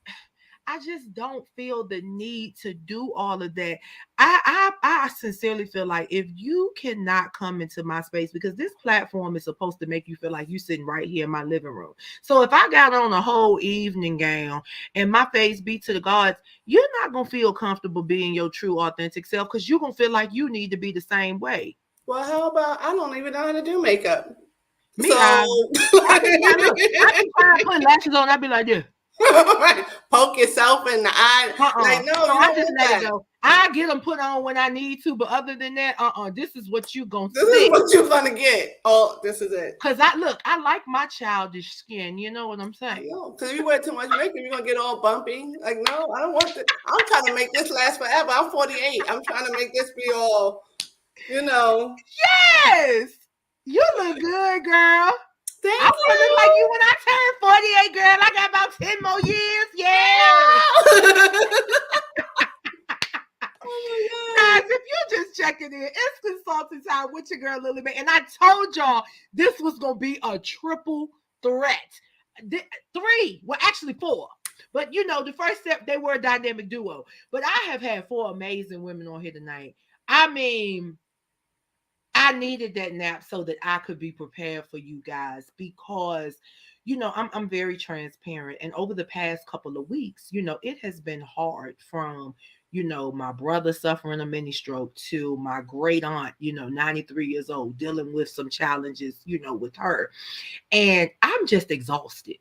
I just don't feel the need to do all of that. I sincerely feel like if you cannot come into my space, because this platform is supposed to make you feel like you're sitting right here in my living room. So if I got on a whole evening gown and my face beat to the gods, you're not going to feel comfortable being your true, authentic self because you're going to feel like you need to be the same way. Well, how about I don't even know how to do makeup. Me So I be trying to put lashes on. I be like this. right. Poke yourself in the eye. Like, no, So you I don't just want let that. it go. I get them put on when I need to, but other than that, this is what you gonna This see. is what you're gonna get. Oh, this is it. Cause I like my childish skin. You know what I'm saying? No, because if you wear too much makeup, you're gonna get all bumpy. Like, no, I don't want that. I'm trying to make this last forever. I'm 48. I'm trying to make this be all, you know. Yes, you look good, girl. Thank I want to look like you when I turn 48, girl. I got about 10 more years. Yeah. Guys, if you're just checking in, it's consulting time with your girl Lily Mae. And I told y'all this was gonna be a triple threat. Three, well, actually four. But you know, the first step, they were a dynamic duo. But I have had four amazing women on here tonight. I mean, I needed that nap so that I could be prepared for you guys because you know I'm very transparent, and over the past couple of weeks, you know, it has been hard from you know my brother suffering a mini stroke to my great aunt, you know, 93 years old, dealing with some challenges, you know, with her, and I'm just exhausted.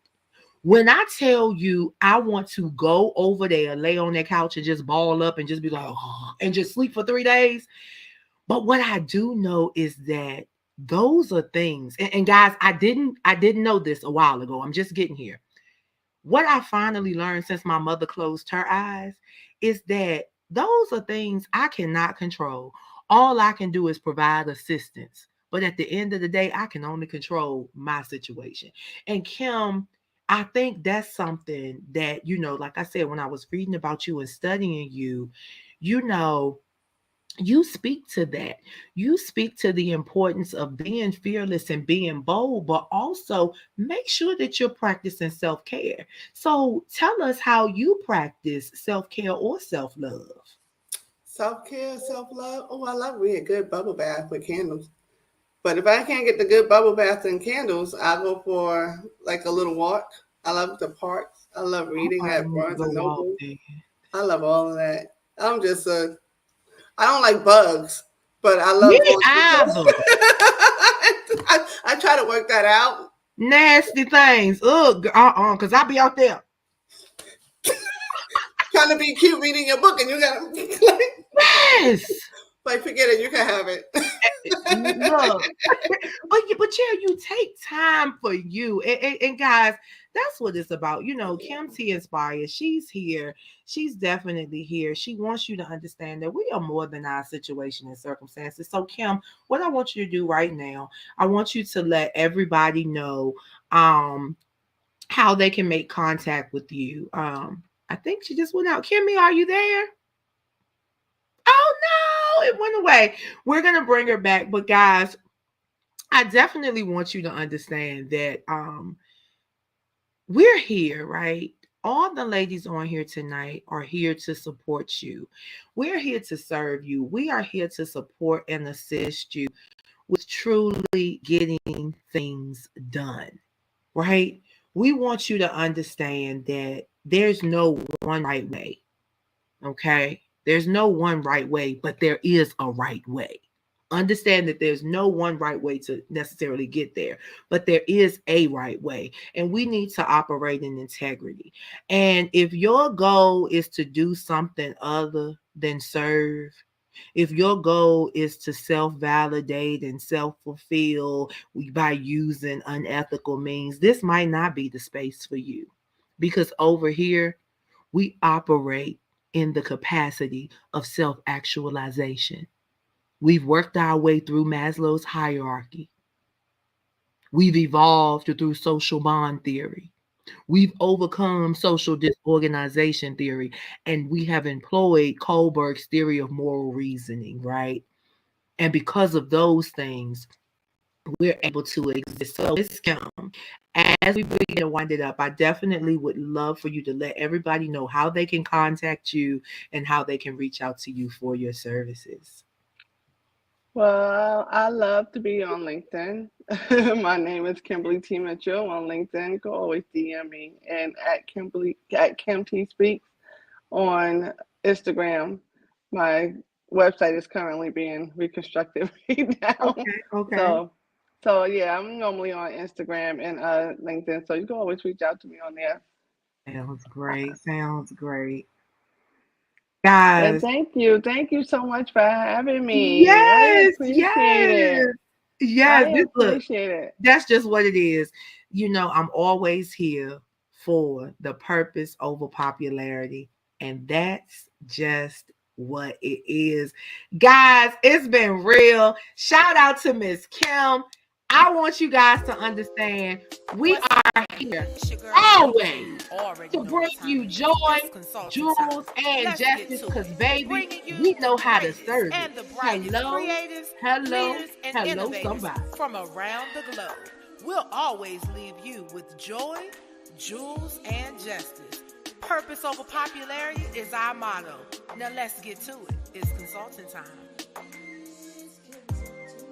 When I tell you I want to go over there, lay on that couch and just ball up and just be like, oh, and just sleep for 3 days, but what I do know is that those are things, and guys, I didn't know this a while ago. I'm just getting here. What I finally learned since my mother closed her eyes is that those are things I cannot control. All I can do is provide assistance. But at the end of the day, I can only control my situation. And Kim, I think that's something that, you know, like I said, when I was reading about you and studying you, you know, you speak to that. You speak to the importance of being fearless and being bold, but also make sure that you're practicing self care. So tell us how you practice self care or self love. Self-care, self-love. Oh, I love me a good bubble bath with candles. But if I can't get the good bubble bath and candles, I go for like a little walk. I love the parks. I love I reading might at need to Barnes go and walk Noble. there. I love all of that. I'm just a I don't like bugs, but I Me love going. either. I try to work that out. Nasty things. Ugh, because I be out there. Trying to be cute reading your book, and you gotta Yes. like forget it. You can have it. Look, but yeah, you take time for you, and guys, that's what it's about. You know, Kim T Inspires. She's here. She's definitely here. She wants you to understand that we are more than our situation and circumstances. So, Kim, what I want you to do right now, I want you to let everybody know how they can make contact with you. I think she just went out. Kimmy, are you there? Oh no, it went away. We're gonna bring her back, but guys, I definitely want you to understand that we're here, right? All the ladies on here tonight are here to support you. We're here to serve you. We are here to support and assist you with truly getting things done, right? We want you to understand that there's no one right way, okay? There's no one right way, but there is a right way. Understand that there's no one right way to necessarily get there, but there is a right way, and we need to operate in integrity. And if your goal is to do something other than serve, if your goal is to self-validate and self-fulfill by using unethical means, this might not be the space for you, because over here we operate in the capacity of self-actualization. We've worked our way through Maslow's hierarchy. We've evolved through social bond theory. We've overcome social disorganization theory, and we have employed Kohlberg's theory of moral reasoning, right? And because of those things, we're able to exist. So it's come. As we begin to wind it up, I definitely would love for you to let everybody know how they can contact you and how they can reach out to you for your services. Well, I love to be on LinkedIn. My name is Kimberly T. Mitchell on LinkedIn. You can always DM me and at Kimberly at Kim T Speaks on Instagram. My website is currently being reconstructed right now. Okay. So So yeah, I'm normally on Instagram and LinkedIn, so you can always reach out to me on there. Sounds great. Sounds great. And Guys, thank you so much for having me. I yes, appreciate yes, it. yes. I This look, appreciate it. that's just what it is. I'm always here for the purpose over popularity, and that's just what it is. Guys, it's been real. Shout out to Miss Kim. I want you guys to understand we are here always to bring you joy, jewels, and justice because, baby, we know how to serve it. Hello, hello, hello, somebody. From around the globe. We'll always leave you with joy, jewels, and justice. Purpose over popularity is our motto. Now let's get to it. It's consulting time.